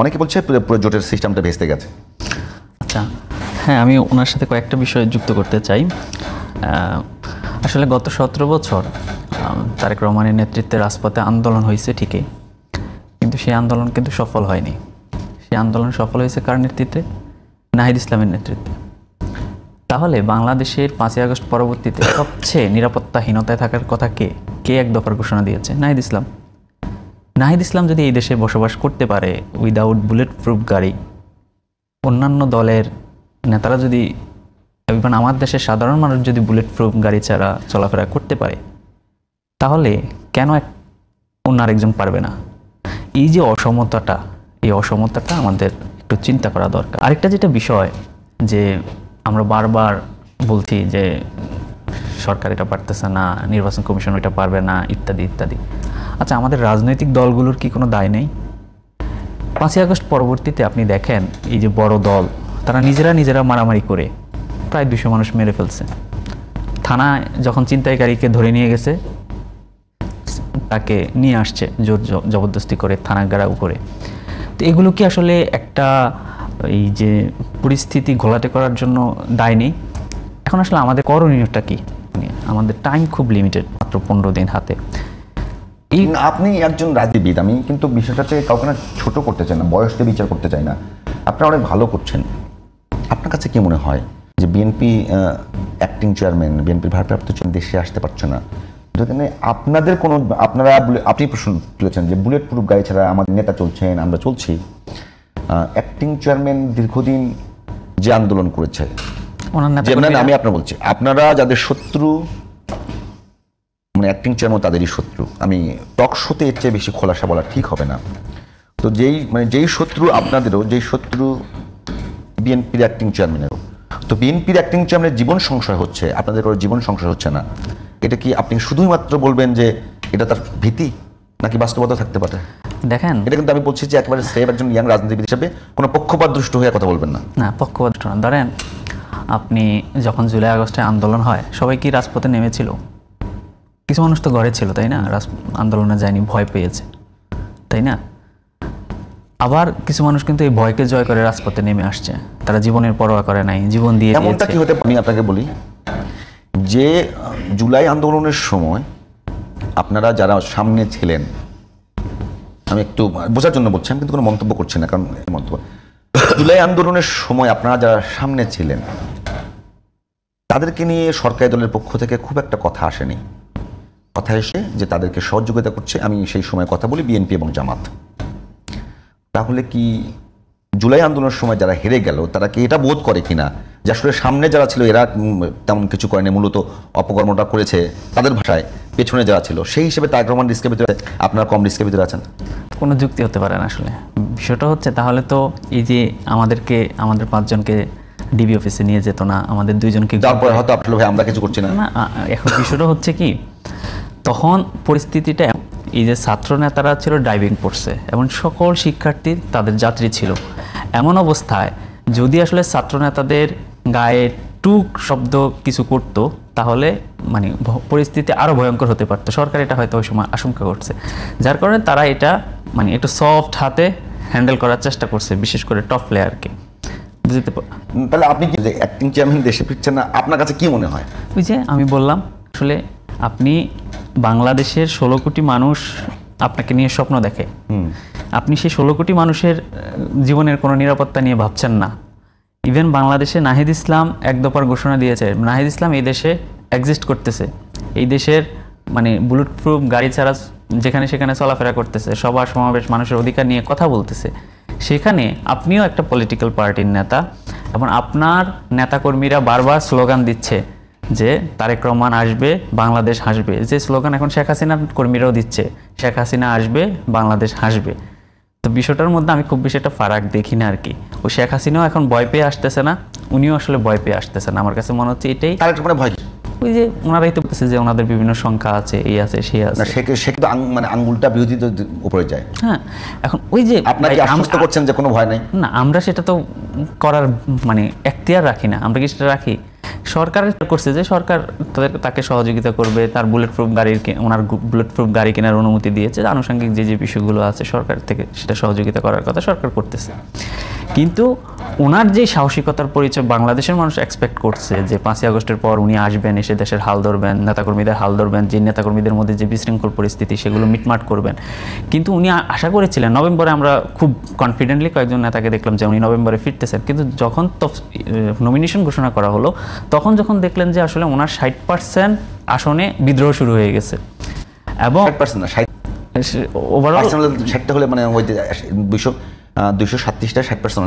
অনেকে বলছে পুরো জোটের সিস্টেমটা ভেস্তে গেছে। আচ্ছা, হ্যাঁ, আমি ওনার সাথে কয়েকটা বিষয় যুক্ত করতে চাই। আসলে গত 17 বছর তারেক রহমানের নেতৃত্বে রাজপথে আন্দোলন হয়েছে ঠিকই, কিন্তু সেই আন্দোলন কিন্তু সফল হয়নি। সেই আন্দোলন সফল হয়েছে কার নেতৃত্বে? নাহিদ ইসলামের নেতৃত্বে। তাহলে বাংলাদেশের 5ই আগস্ট পরবর্তীতে সবচেয়ে নিরাপত্তাহীনতায় থাকার কথা কে এক দফার ঘোষণা দিয়েছে? নাহিদ ইসলাম। নাহিদ ইসলাম যদি এই দেশে বসবাস করতে পারে উইদাউট বুলেট প্রুফ গাড়ি, অন্যান্য দলের নেতারা যদি, এবং আমার দেশের সাধারণ মানুষ যদি বুলেট প্রুফ গাড়ি ছাড়া চলাফেরা করতে পারে, তাহলে কেন অন্য আরেকজন পারবে না? এই যে অসমতাটা, এই অসমতাটা আমাদের একটু চিন্তা করা দরকার। আরেকটা যেটা বিষয়, যে আমরা বারবার বলছি যে সরকার এটা পারতেছে না, নির্বাচন কমিশন এটা পারবে না, ইত্যাদি ইত্যাদি। আচ্ছা, আমাদের রাজনৈতিক দলগুলোর কি কোনো দায় নেই? 5ই আগস্ট পরবর্তীতে আপনি দেখেন, এই যে বড় দল, তারা নিজেরা মারামারি করে প্রায় 200 মানুষ মেরে ফেলছে। থানায় যখন ছিনতাইকারীকে ধরে নিয়ে গেছে, তাকে নিয়ে আসছে জোর জবরদস্তি করে থানাগাড়া উপরে। তো এগুলো কি আসলে একটা এই যে পরিস্থিতি ঘোলাটে করার জন্য দায় নেই? এখন আসলে আমাদের করণীয়টা কি? আমাদের টাইম খুব লিমিটেড, মাত্র 15 দিন হাতে। আপনি একজন রাজনীতিবিদ, আমি কিন্তু বিষয়টাতে কাউকে না ছোট করতে চাই না, বয়সকে বিচার করতে চাই না। আপনারা অনেক ভালো করছেন। আপনার কাছে কি মনে হয় যে বিএনপি অ্যাক্টিং চেয়ারম্যান, বিএনপির ভারপ্রাপ্ত চেয়ারম্যান দেশে আসতে পারছে না, যেখানে আপনাদের কোনো, আপনি প্রশ্ন তুলেছেন যে বুলেট প্রুফ গাড়ি ছাড়া আমাদের নেতা চলছেন, আমরা চলছি। অ্যাক্টিং চেয়ারম্যান দীর্ঘদিন যে আন্দোলন করেছে, আমি আপনার বলছি, আপনারা যাদের শত্রু, মানে অ্যাক্টিং চেয়ারম্যান তাদেরই শত্রু। আমি টক শোতে এর চেয়ে বেশি খোলাসা বলা ঠিক হবে না। তো যেই শত্রু আপনাদেরও, যেই শত্রু বিএনপির অ্যাক্টিং চেয়ারম্যানেরও, তো বিএনপির অ্যাক্টিং চেয়ারম্যানের জীবন সংশয় হচ্ছে, আপনাদের কোনো জীবন সংশয় হচ্ছে না, এটা কি আপনি শুধুই মাত্র বলবেন যে এটা তার ভীতি, নাকি বাস্তবতা থাকতে পারে? দেখেন, এটা কিন্তু আমি বলছি যে একেবারে সেভ একজন ইয়াং রাজনীতিবিদ হিসেবে কোনো পক্ষপাত দুষ্ট হয়ে কথা বলবেন না। না, পক্ষপাত দুষ্ট না। ধরেন, আপনি যখন জুলাই আগস্টে আন্দোলন হয়, সবাই কি রাজপথে নেমেছিল? কিছু মানুষ তো ঘরে ছিল, তাই না? আন্দোলনে যায়নি, ভয় পেয়েছে, তাই না? আবার কিছু মানুষ কিন্তু এই ভয়কে জয় করে রাজপথে নেমে আসছে, তারা জীবনের পরোয়া করে নাই, জীবন দিয়ে দিয়েছে। এমনটা কি হতে পারে? আমি আপনাকে বলি যে জুলাই আন্দোলনের সময় আপনারা যারা সামনে ছিলেন, আমি একটু বোঝার জন্য বলছি, আমি কিন্তু কোনো মন্তব্য করছি না, কারণ মন্তব্য, জুলাই আন্দোলনের সময় আপনারা যারা সামনে ছিলেন তাদেরকে নিয়ে সরকারি দলের পক্ষ থেকে খুব একটা কথা আসেনি। কথা এসে যে তাদেরকে সহযোগিতা করছে, আমি সেই সময় কথা বলি বিএনপি এবং জামাত। তাহলে কি জুলাই আন্দোলনের সময় যারা হেরে গেল, তারা কি এটা বোধ করে কিনা যে আসলে সামনে যারা ছিল এরা তেমন কিছু করেনি, মূলত অপকর্মটা করেছে তাদের ভাষায়, পেছনে যারা ছিল সেই হিসেবে তারেক রহমান রিস্কের ভিতরে, আপনারা কম রিস্কের ভিতরে আছেন? কোনো যুক্তি হতে পারে না আসলে। বিষয়টা হচ্ছে, তাহলে তো এই যে আমাদের 5 জনকে ডিবি অফিসে নিয়ে যেত না, আমাদের 2 জনকে, তারপরে হয়তো আসলে ভাই আমরা কিছু করছি না। এখন বিষয়টা হচ্ছে কি, তখন পরিস্থিতিটা এই যে ছাত্র নেতারা ছিল ড্রাইভিং করছে এবং সকল শিক্ষার্থী তাদের যাত্রী ছিল। এমন অবস্থায় যদি আসলে ছাত্র নেতাদের গায়ে টুক শব্দ কিছু করতো, তাহলে মানে পরিস্থিতি আরও ভয়ঙ্কর হতে পারতো। সরকার এটা হয়তো ওই সময় আশঙ্কা করছে, যার কারণে তারা এটা মানে একটু সফট হাতে হ্যান্ডেল করার চেষ্টা করছে, বিশেষ করে টপ প্লেয়ারকে। বুঝতে তাহলে আপনি কি অ্যাক্টিং চেয়ারম্যান দেশে ফিরছেন না, আপনার কাছে কি মনে হয়? ওই যে আমি বললাম, আসলে আপনি বাংলাদেশের 16 কোটি মানুষ আপনাকে নিয়ে স্বপ্ন দেখে, আপনি সেই 16 কোটি মানুষের জীবনের কোনো নিরাপত্তা নিয়ে ভাবছেন না। ইভেন বাংলাদেশে নাহিদ ইসলাম এক দফার ঘোষণা দিয়েছে, নাহিদ ইসলাম এই দেশে এক্সিস্ট করতেছে, এই দেশের মানে বুলেট প্রুফ গাড়ি ছাড়া যেখানে সেখানে চলাফেরা করতেছে, সভা সমাবেশ, মানুষের অধিকার নিয়ে কথা বলতেছে। সেখানে আপনিও একটা পলিটিক্যাল পার্টির নেতা এবং আপনার নেতাকর্মীরা বারবার স্লোগান দিচ্ছে যে তারেক রহমান আসবে, বাংলাদেশ হাসবে। যে স্লোগান এখন শেখ হাসিনার কর্মীরাও দিচ্ছে, শেখ হাসিনা আসবে, বাংলাদেশ হাসবে। তো বিষয়টার মধ্যে আমি খুব বেশি একটা ফারাক দেখি না আর কি। ও শেখ হাসিনাও এখন ভয় পেয়ে আসতেছে না, উনিও আসলে ভয় পেয়ে আসতেছে না। আমার কাছে মনে হচ্ছে এটাই, ভয় ওই যে ওনারাই তো বলতেছে যে ওনাদের বিভিন্ন সংখ্যা আছে, এই আছে, সেই আছে। মানে আঙ্গুলটা বিরোধী উপরে যায়। হ্যাঁ, এখন ওই যে আপনাকে আশ্বস্ত করছেন যে কোনো ভয় নাই। না, আমরা সেটা তো করার মানে এখতিয়ার রাখি না। আমরা কি সেটা রাখি? সরকার করছে যে সরকার তাকে সহযোগিতা করবে, তার বুলেট প্রুফ গাড়ির ওনার বুলেট প্রুফ গাড়ি কেনার অনুমতি দিয়েছে, আনুষঙ্গিক যে যে বিষয়গুলো আছে সরকার থেকে সেটা সহযোগিতা করার কথা সরকার করতেছে। কিন্তু ওনার যে সাহসিকতার পরিচয় বাংলাদেশের মানুষ এক্সপেক্ট করছে যে 5ই আগস্টের পর উনি আসবেন, এসে দেশের হাল ধরবেন, নেতাকর্মীদের হাল ধরবেন, যে নেতাকর্মীদের মধ্যে যে বিশৃঙ্খল পরিস্থিতি সেগুলো মিটমাট করবেন। কিন্তু উনি আশা করেছিলেন নভেম্বরে, আমরা খুব কনফিডেন্টলি কয়েকজন নেতাকে দেখলাম যে উনি নভেম্বরে ফিরতেছেন। কিন্তু যখন নমিনেশন ঘোষণা করা হলো তখন যখন দেখলেন যে আসলে ওনার 60% আসনে বিদ্রোহ শুরু হয়ে গেছে এবং 60% না, ওভারঅল 60টা হলে মানে ওই যে 237টা 60%